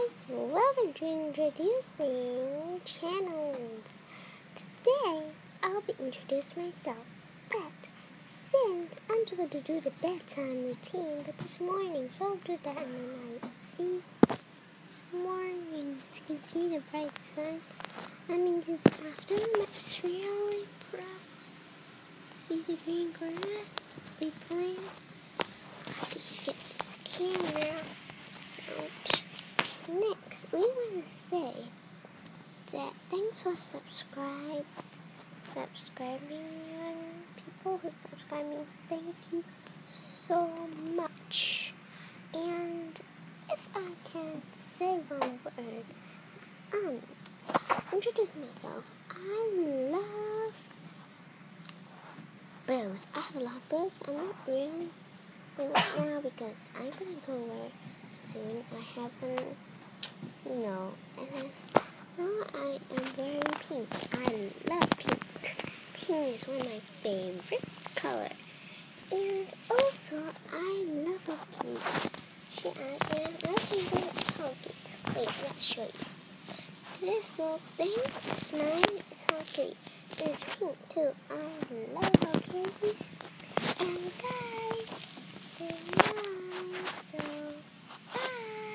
guys, welcome to introducing channels. Today I'll be introducing myself, but since I'm supposed to do the bedtime routine, but this morning, so I'll do that in the night. See, this morning, as you can see the bright sun. This afternoon, it's really bright. See the green grass? We playing. I just get this camera out. Next, we want to say that thanks for subscribing and people who subscribe me. Thank you so much. And if I can say one word, introduce myself. I love bows. I have a lot of bows, but I'm not really right now because I'm gonna go where soon. I haven't, and then now I am wearing pink. I love pink. Pink is one of my favorite color. And also, I love a key. And I can go hockey. Wait, let's show you. This little thing is mine. It's hockey. And it's pink too. I love hockeys. And guys, good night. So, bye.